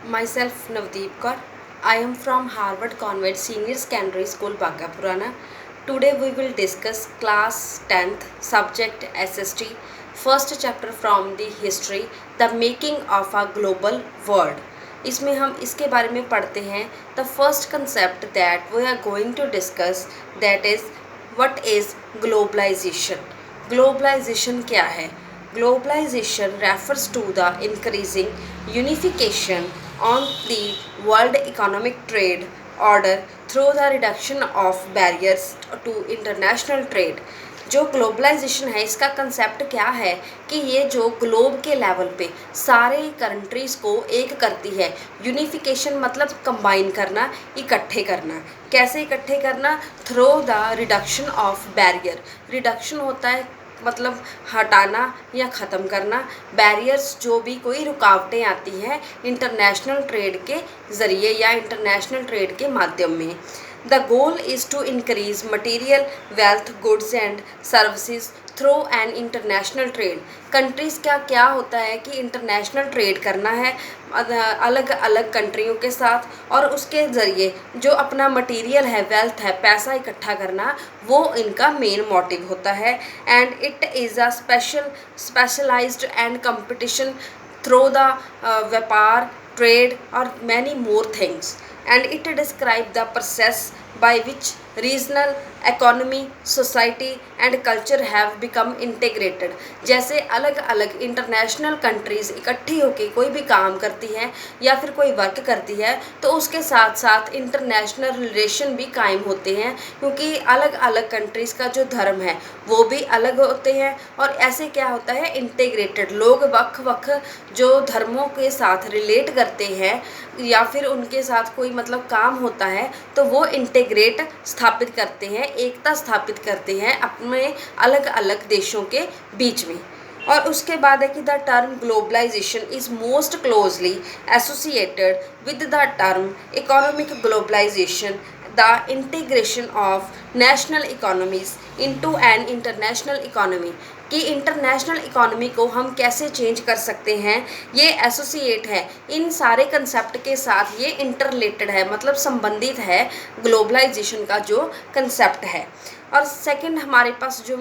Myself Navdeep Kaur. I am from Harvard Convent Senior Secondary School, Bagapurana. Today we will discuss class 10th subject SST, first chapter from the history, the making of a global world. इसमें हम इसके बारे में पढ़ते हैं the first concept that we are going to discuss that is what is globalization. Globalization क्या है? Globalization refers to the increasing unification on the world economic trade order through the reduction of barriers to international trade। जो globalisation है इसका concept क्या है कि ये जो ग्लोब के लेवल पे सारे कंट्रीज़ को एक करती है। यूनिफिकेशन मतलब कंबाइन करना, इकट्ठे करना। कैसे इकट्ठे करना? Through the reduction of barrier. Reduction होता है मतलब हटाना या ख़त्म करना, बैरियर्स जो भी कोई रुकावटें आती हैं इंटरनेशनल ट्रेड के ज़रिए या इंटरनेशनल ट्रेड के माध्यम में। The goal is to increase material wealth goods and services through an international trade. Countries का क्या होता है कि इंटरनेशनल ट्रेड करना है अलग अलग कंट्रियों के साथ और उसके ज़रिए जो अपना मटेरियल है, वेल्थ है, पैसा इकट्ठा करना, वो इनका मेन मोटिव होता है। And it is a specialized and competition through the व्यापार trade or many more things, and it describe the process by which regional economy society and culture have become integrated। जैसे अलग अलग international countries इकट्ठी होकर कोई भी काम करती हैं या फिर कोई वर्क करती है तो उसके साथ साथ इंटरनेशनल रिलेशन भी कायम होते हैं, क्योंकि अलग अलग कंट्रीज़ का जो धर्म है वो भी अलग होते हैं और ऐसे क्या होता है इंटीग्रेटेड लोग वक् वक् जो धर्मों के साथ रिलेट करते हैं या फिर उनके साथ कोई मतलब काम होता है तो वो इंटीग्रेट स्थापित करते हैं, एकता स्थापित करते हैं अपने अलग अलग देशों के बीच में। और उसके बाद है कि the term globalization is most closely associated with the term economic globalization, the integration of national economies into an international economy. कि इंटरनेशनल इकोनॉमी को हम कैसे चेंज कर सकते हैं, ये एसोसिएट है इन सारे कंसेप्ट के साथ, ये इंटरलेटेड है मतलब संबंधित है ग्लोबलाइजेशन का जो कंसेप्ट है। और सेकंड हमारे पास जो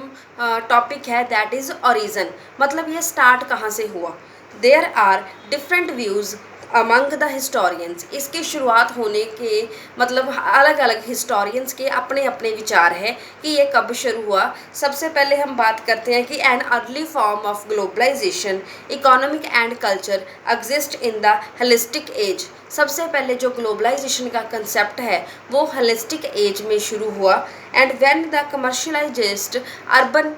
टॉपिक है दैट इज़ ओरिजिन, मतलब ये स्टार्ट कहाँ से हुआ। There are different views among the historians. इसकी शुरुआत होने के मतलब अलग अलग हिस्टोरियंस के अपने अपने विचार है कि ये कब शुरू हुआ। सबसे पहले हम बात करते हैं कि an early form of globalization economic and culture exist in the holistic age. सबसे पहले जो ग्लोबलाइजेशन का कंसेप्ट है वो होलिस्टिक एज में शुरू हुआ। And when the commercialised urban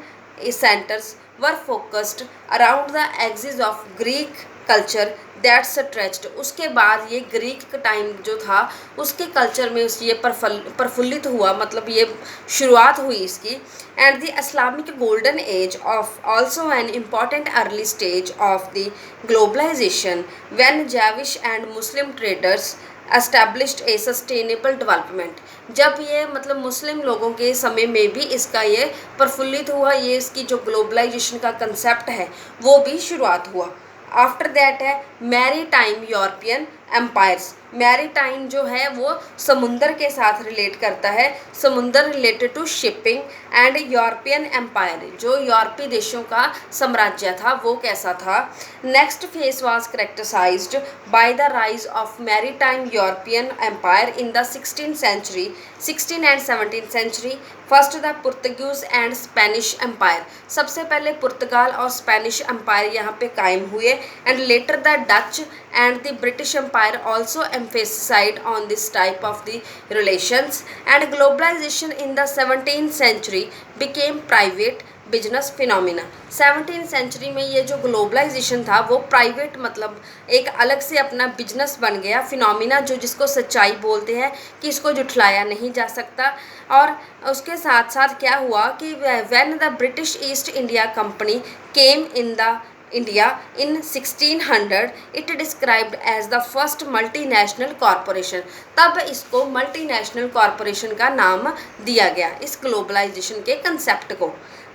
centres were focused around the axis of Greek culture that stretched. उसके बाद ये ग्रीक का टाइम जो था उसके कल्चर में ये प्रफुल्लित हुआ, मतलब ये शुरुआत हुई इसकी। And the Islamic golden age of also an important early stage of the globalisation when Jewish and Muslim traders established a sustainable development. जब ये मतलब मुस्लिम लोगों के समय में भी इसका ये प्रफुल्लित हुआ, ये इसकी जो ग्लोबलाइजेशन का कंसेप्ट है वो भी शुरुआत हुआ। आफ्टर दैट है maritime European empires. Maritime जो है वो समुंदर के साथ रिलेट करता है, समुंदर related to shipping. And European empire जो यूरोपीय देशों का साम्राज्य था वो कैसा था। Next phase was characterized by the rise of maritime European empire in the 16th century, 16 and 17th century। First the Portuguese and Spanish empire. सबसे पहले पुर्तगाल और स्पेनिश एम्पायर यहाँ पे कायम हुए। And later the Dutch and the British Empire also emphasized on this type of the relations। and globalization in the 17th century became private business phenomena. 17th century में ये जो ग्लोबलाइजेशन था वो private मतलब एक अलग से अपना बिजनेस बन गया, फिनोमिना जो जिसको सच्चाई बोलते हैं कि इसको जुठलाया नहीं जा सकता। और उसके साथ साथ क्या हुआ कि when the British east India company came in the India in 1600, it described as the first multinational corporation। तब इसको मल्टीनेशनल कॉरपोरेशन का नाम दिया गया इस ग्लोबलाइजेशन के कंसेप्ट को।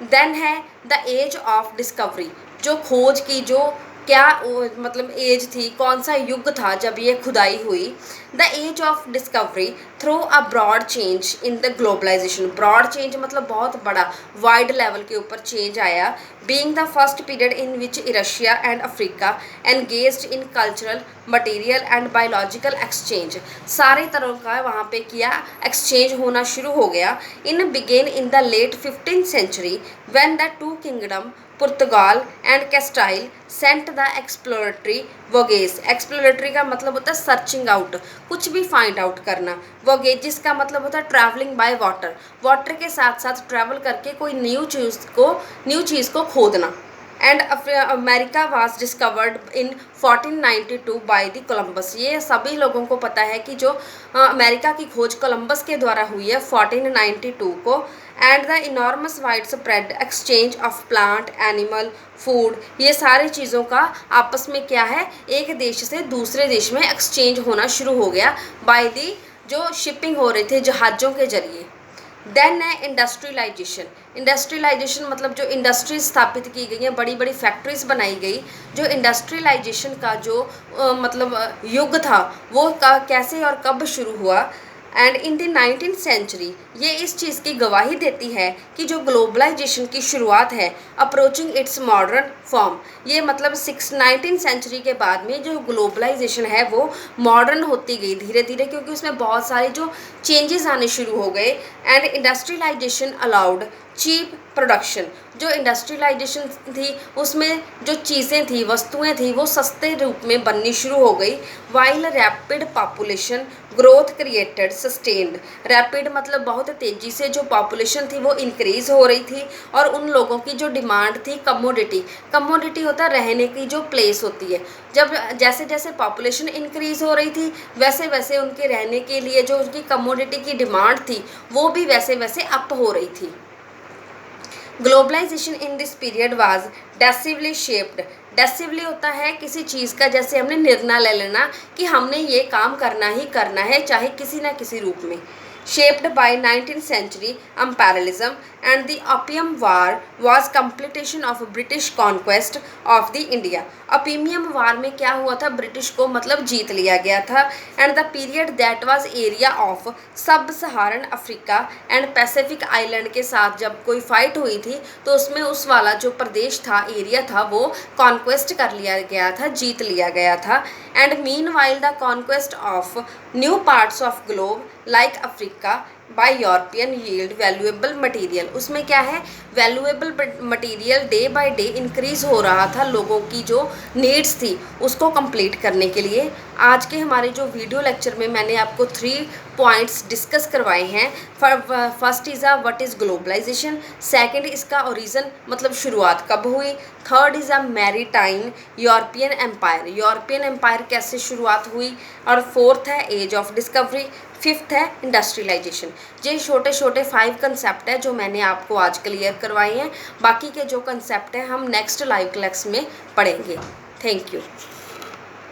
देन है द एज ऑफ डिस्कवरी, जो खोज की जो क्या मतलब एज थी, कौन सा युग था जब ये खुदाई हुई। The age of discovery through a broad change in the globalization. Broad change मतलब बहुत बड़ा, वाइड लेवल के ऊपर चेंज आया। Being the first period in which Russia and Africa engaged in cultural, material and biological exchange. सारे तरह का वहाँ पे किया एक्सचेंज होना शुरू हो गया। In began in the late 15th century when the two kingdom Portugal and Castile sent the exploratory voyage. Exploratory का मतलब होता है सर्चिंग आउट, कुछ भी फाइंड आउट करना। वोगेजिस का मतलब होता है ट्रैवलिंग बाय वाटर, वाटर के साथ साथ ट्रैवल करके कोई न्यू चीज़ को खोदना। And America was discovered in 1492 by the Columbus. ये सभी लोगों को पता है कि जो अमेरिका की खोज कोलंबस के द्वारा हुई है 1492 को। And the enormous wide spread exchange of plant, animal, food, ये सारी चीज़ों का आपस में क्या है, एक देश से दूसरे देश में एक्सचेंज होना शुरू हो गया बाय दी जो शिपिंग हो रही थी जहाज़ों के जरिए। देन है इंडस्ट्रियलाइजेशन। इंडस्ट्रियलाइजेशन मतलब जो इंडस्ट्रीज स्थापित की गई हैं, बड़ी बड़ी फैक्ट्रीज बनाई गई। जो इंडस्ट्रियलाइजेशन का जो मतलब युग था वो कैसे और कब शुरू हुआ। And in the 19th century ये इस चीज़ की गवाही देती है कि जो ग्लोबलाइजेशन की शुरुआत है अप्रोचिंग इट्स मॉडर्न फॉर्म। ये मतलब 19th सेंचुरी के बाद में जो ग्लोबलाइजेशन है वो मॉडर्न होती गई धीरे धीरे, क्योंकि उसमें बहुत सारे जो चेंजेस आने शुरू हो गए। And industrialization allowed cheap production. जो इंडस्ट्रियलाइजेशन थी उसमें जो चीज़ें थी, वस्तुएं थी, वो सस्ते रूप में बननी शुरू हो गई। While rapid population growth created sustained. Rapid मतलब बहुत तेज़ी से जो पॉपुलेशन थी वो इंक्रीज़ हो रही थी, और उन लोगों की जो डिमांड थी कमोडिटी, कमोडिटी होता है रहने की जो प्लेस होती है। जब जैसे जैसे पॉपुलेशन इंक्रीज़ हो रही थी वैसे वैसे उनके रहने के लिए जो उनकी कमोडिटी की डिमांड थी वो भी वैसे वैसे अप हो रही थी। Globalisation in this period was decisively shaped. Decisively होता है किसी चीज़ का, जैसे हमने निर्णय ले लेना कि हमने ये काम करना ही करना है, चाहे किसी ना किसी रूप में। shaped by 19th century imperialism and the opium war was completion of British conquest of the India। Opium war में क्या हुआ था, ब्रिटिश को मतलब जीत लिया गया था। And the period that was area of sub Saharan Africa and Pacific island के साथ जब कोई फाइट हुई थी तो उसमें उस वाला जो प्रदेश था, एरिया था, वो कॉन्क्वेस्ट कर लिया गया था, जीत लिया गया था। And mean while the conquest of new parts of globe like Africa bye European yield valuable material. उसमें क्या है, valuable material day by day increase हो रहा था, लोगों की जो नीड्स थी उसको कंप्लीट करने के लिए। आज के हमारे जो वीडियो लेक्चर में मैंने आपको 3 पॉइंट्स डिस्कस करवाए हैं। First is what is globalization, second इसका ओरिजिन मतलब शुरुआत कब हुई, third is a maritime European empire, European empire कैसे शुरुआत हुई, और फोर्थ है एज ऑफ डिस्कवरी, फिफ्थ है इंडस्ट्रियलाइजेशन। ये छोटे छोटे 5 कंसेप्ट है जो मैंने आपको आज क्लियर करवाए हैं। बाकी के जो कंसेप्ट हैं हम नेक्स्ट लाइव क्लास में पढ़ेंगे। Thank you.